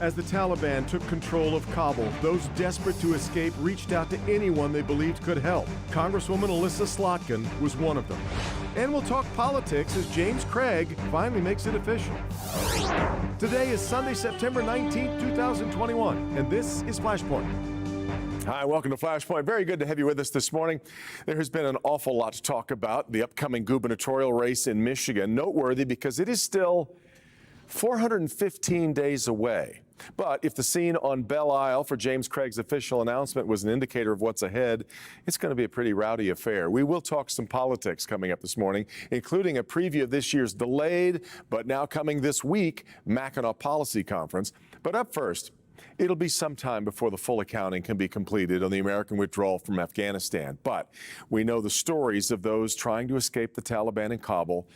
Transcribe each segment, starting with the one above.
As the Taliban took control of Kabul, those desperate to escape reached out to anyone they believed could help. Congresswoman Alyssa Slotkin was one of them. And we'll talk politics as James Craig finally makes it official. Today is Sunday, September 19th, 2021, and this is Flashpoint. Hi, welcome to Flashpoint. Very good to have you with us this morning. There has been an awful lot to talk about. The upcoming gubernatorial race in Michigan, noteworthy because it is still 415 days away. But if the scene on Belle Isle for James Craig's official announcement was an indicator of what's ahead, it's going to be a pretty rowdy affair. We will talk some politics coming up this morning, including a preview of this year's delayed, but now coming this week, Mackinac Policy Conference. But up first, it'll be some time before the full accounting can be completed on the American withdrawal from Afghanistan. But we know the stories of those trying to escape the Taliban in Kabul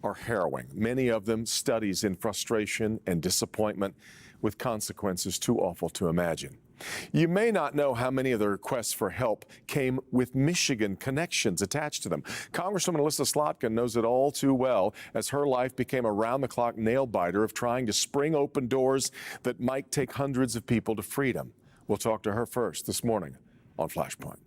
are harrowing. Many of them studies in frustration and disappointment with consequences too awful to imagine. You may not know how many of the requests for help came with Michigan connections attached to them. Congresswoman Alyssa Slotkin knows it all too well as her life became a round-the-clock nail-biter of trying to spring open doors that might take hundreds of people to freedom. We'll talk to her first this morning on Flashpoint.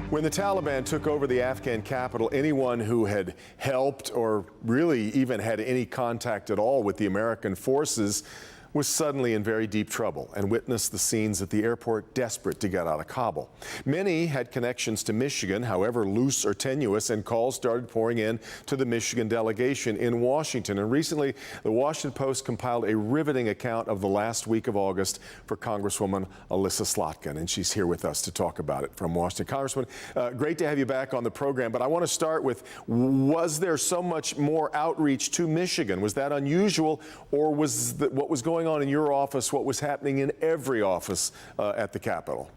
When the Taliban took over the Afghan capital, anyone who had helped or really even had any contact at all with the American forces was suddenly in very deep trouble and witnessed the scenes at the airport, desperate to get out of Kabul. Many had connections to Michigan, however loose or tenuous, and calls started pouring in to the Michigan delegation in Washington. And recently, the Washington Post compiled a riveting account of the last week of August for Congresswoman Alyssa Slotkin, and she's here with us to talk about it from Washington. Congresswoman, great to have you back on the program, but I want to start with, was there so much more outreach to Michigan? Was that unusual, or was what was going on in your office what was happening in every office at the Capitol?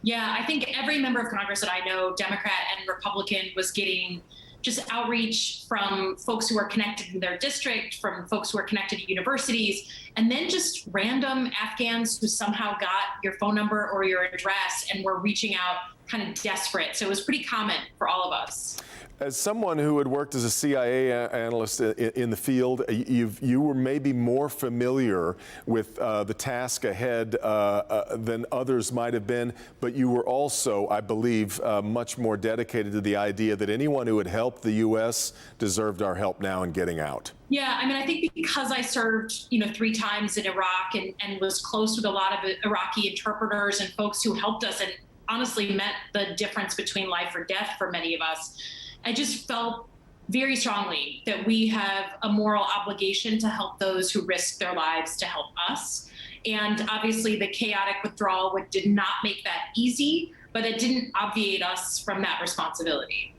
Yeah, I think every member of Congress that I know, Democrat and Republican, was getting just outreach from folks who are connected to their district, from folks who are connected to universities, and then just random Afghans who somehow got your phone number or your address and were reaching out kind of desperate. So it was pretty common for all of us. As someone who had worked as a CIA analyst in the field, you were maybe more familiar with the task ahead than others might have been, but you were also, I believe, much more dedicated to the idea that anyone who had helped the U.S. deserved our help now in getting out. Yeah, I mean, I think because I served, 3 times in Iraq and was close with a lot of Iraqi interpreters and folks who helped us and honestly meant the difference between life or death for many of us, I just felt very strongly that we have a moral obligation to help those who risk their lives to help us. And obviously the chaotic withdrawal did not make that easy, but it didn't obviate us from that responsibility.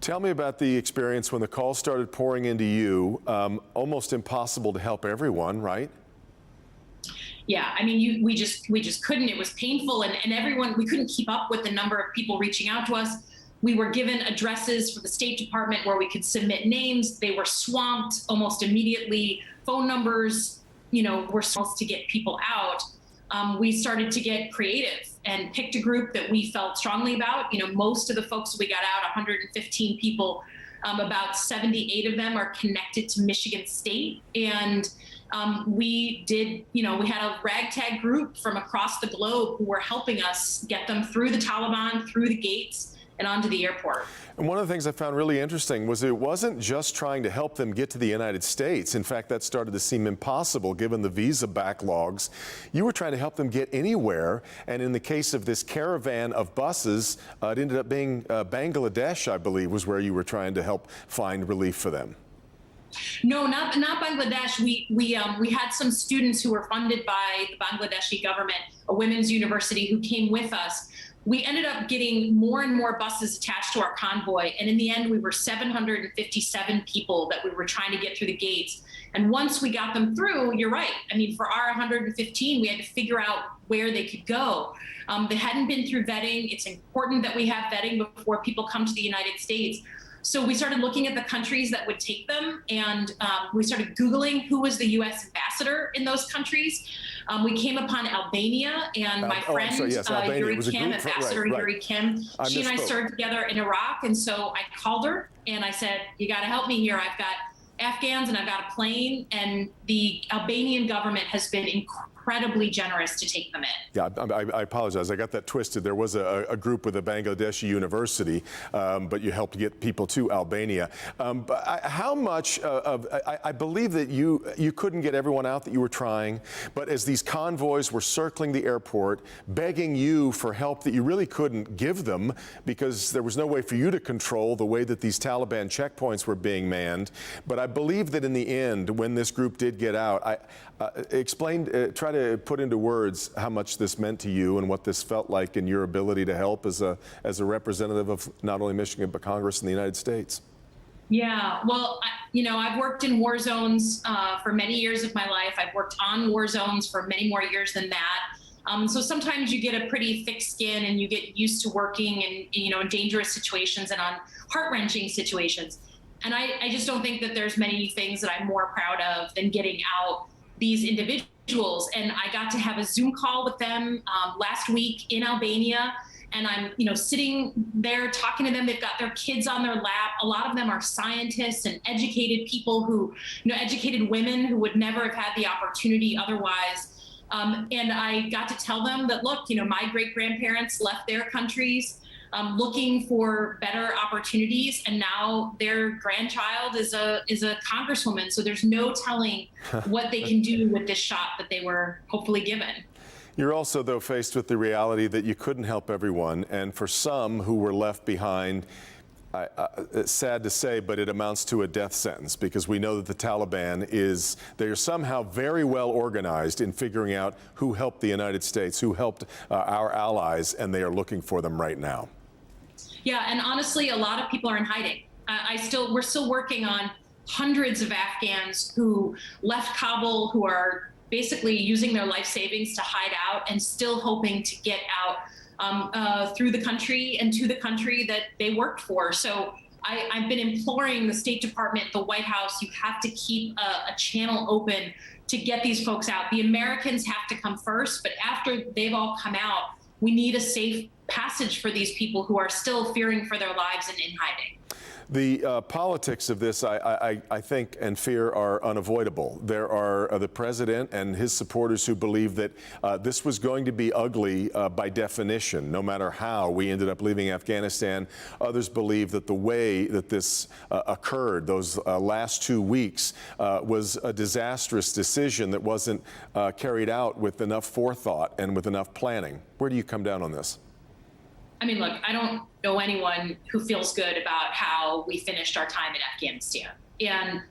Tell me about the experience when the calls started pouring into you. Almost impossible to help everyone, right? Yeah, I mean, we just couldn't. It was painful, and everyone, we couldn't keep up with the number of people reaching out to us. We were given addresses from the State Department where we could submit names. They were swamped almost immediately. Phone numbers, were supposed to get people out. We started to get creative and picked a group that we felt strongly about. Most of the folks we got out, 115 people, about 78 of them are connected to Michigan State. And we did, we had a ragtag group from across the globe who were helping us get them through the Taliban, through the gates, and onto the airport. And one of the things I found really interesting was it wasn't just trying to help them get to the United States. In fact, that started to seem impossible given the visa backlogs. You were trying to help them get anywhere. And in the case of this caravan of buses, it ended up being Bangladesh, I believe, was where you were trying to help find relief for them. No, not Bangladesh. We had some students who were funded by the Bangladeshi government, a women's university, who came with us. We ended up getting more and more buses attached to our convoy. And in the end, we were 757 people that we were trying to get through the gates. And once we got them through, you're right. I mean, for our 115, we had to figure out where they could go. They hadn't been through vetting. It's important that we have vetting before people come to the United States. So we started looking at the countries that would take them, and we started Googling who was the U.S. ambassador in those countries. We came upon Albania, and my friend, Yuri Kim, Ambassador Yuri Kim, she and I served together in Iraq, and so I called her and I said, you got to help me here. I've got Afghans and I've got a plane, and the Albanian government has been incredibly generous to take them in. Yeah, I apologize. I got that twisted. There was a group with a Bangladeshi university, but you helped get people to Albania. But how much I believe that you couldn't get everyone out that you were trying, but as these convoys were circling the airport, begging you for help that you really couldn't give them because there was no way for you to control the way that these Taliban checkpoints were being manned. But I believe that in the end, when this group did get out, try to put into words how much this meant to you and what this felt like in your ability to help as a representative of not only Michigan but Congress in the United States. Yeah, well, I've worked in war zones for many years of my life. I've worked on war zones for many more years than that. So sometimes you get a pretty thick skin and you get used to working in dangerous situations and on heart-wrenching situations. And I just don't think that there's many things that I'm more proud of than getting out these individuals. And I got to have a Zoom call with them last week in Albania. And I'm, sitting there talking to them. They've got their kids on their lap. A lot of them are scientists and educated people who, educated women who would never have had the opportunity otherwise. And I got to tell them that, look, my great-grandparents left their countries looking for better opportunities, and now their grandchild is a congresswoman. So there's no telling what they can do with this shot that they were hopefully given. You're also, though, faced with the reality that you couldn't help everyone, and for some who were left behind, it's sad to say, but it amounts to a death sentence, because we know that the Taliban they're somehow very well organized in figuring out who helped the United States, who helped our allies, and they are looking for them right now. Yeah, and honestly, a lot of people are in hiding. We're still working on hundreds of Afghans who left Kabul, who are basically using their life savings to hide out and still hoping to get out through the country and to the country that they worked for. So I've been imploring the State Department, the White House, you have to keep a channel open to get these folks out. The Americans have to come first, but after they've all come out, we need a safe passage for these people who are still fearing for their lives and in hiding. The politics of this, I think, and fear are unavoidable. There are the president and his supporters who believe that this was going to be ugly by definition, no matter how we ended up leaving Afghanistan. Others believe that the way that this occurred, those last 2 weeks, was a disastrous decision that wasn't carried out with enough forethought and with enough planning. Where do you come down on this? I mean, look, I don't know anyone who feels good about how we finished our time in Afghanistan. And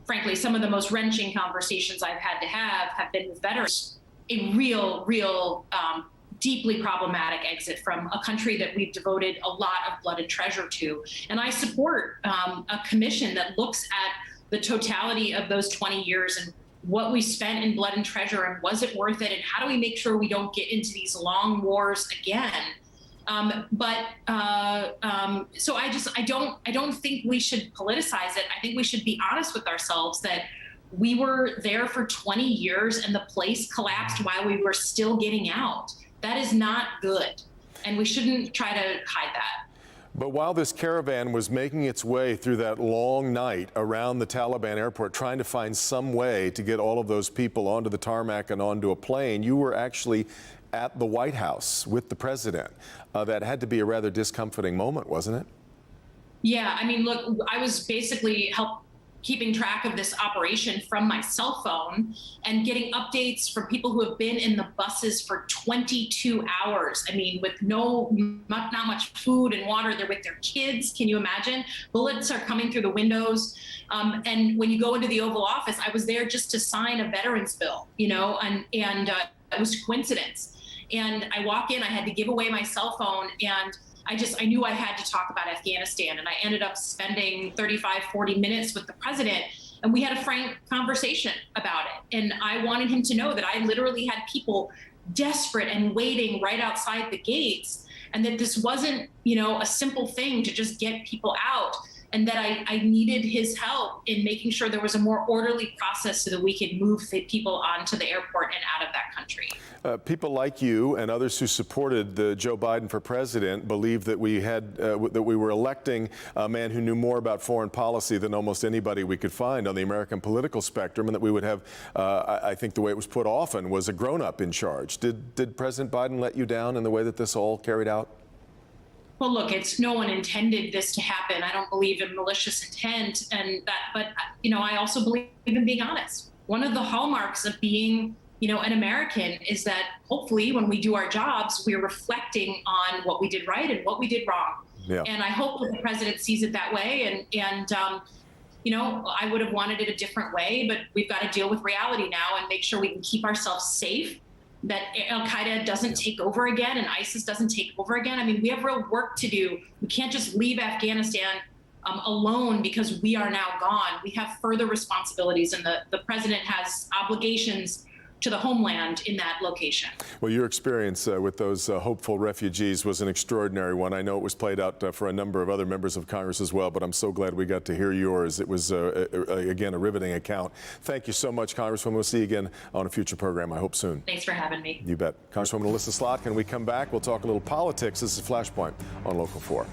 frankly, some of the most wrenching conversations I've had to have been with veterans. A real deeply problematic exit from a country that we've devoted a lot of blood and treasure to. And I support a commission that looks at the totality of those 20 years and what we spent in blood and treasure, and was it worth it? And how do we make sure we don't get into these long wars again? So I don't think we should politicize it. I think we should be honest with ourselves that we were there for 20 years and the place collapsed while we were still getting out. That is not good. And we shouldn't try to hide that. But while this caravan was making its way through that long night around the Taliban airport, trying to find some way to get all of those people onto the tarmac and onto a plane, you were actually at the White House with the president. That had to be a rather discomforting moment, wasn't it? Yeah, I mean, look, I was basically keeping track of this operation from my cell phone and getting updates from people who have been in the buses for 22 hours. I mean, with not much food and water. They're with their kids. Can you imagine? Bullets are coming through the windows. And when you go into the Oval Office, I was there just to sign a veterans bill, and it was coincidence. And I walk in, I had to give away my cell phone, and I knew I had to talk about Afghanistan. And I ended up spending 35, 40 minutes with the president, and we had a frank conversation about it. And I wanted him to know that I literally had people desperate and waiting right outside the gates, and that this wasn't, a simple thing to just get people out. and that I needed his help in making sure there was a more orderly process so that we could move the people onto the airport and out of that country. People like you and others who supported Joe Biden for president believe that we were electing a man who knew more about foreign policy than almost anybody we could find on the American political spectrum, and that we would have, I think the way it was put often, was a grown-up in charge. Did President Biden let you down in the way that this all carried out? Well, look, no one intended this to happen. I don't believe in malicious intent, but I also believe in being honest. One of the hallmarks of being, an American is that hopefully when we do our jobs, we're reflecting on what we did right and what we did wrong. Yeah. And I hope that the president sees it that way. And I would have wanted it a different way, but we've got to deal with reality now and make sure we can keep ourselves safe, that Al-Qaeda doesn't take over again and ISIS doesn't take over again. I mean, we have real work to do. We can't just leave Afghanistan alone because we are now gone. We have further responsibilities, and the president has obligations to the homeland in that location. Well, your experience with those hopeful refugees was an extraordinary one. I know it was played out for a number of other members of Congress as well, but I'm so glad we got to hear yours. It was, again, a riveting account. Thank you so much, Congresswoman. We'll see you again on a future program, I hope soon. Thanks for having me. You bet. Congresswoman Alyssa Slotkin, when we come back, we'll talk a little politics. This is Flashpoint on Local 4.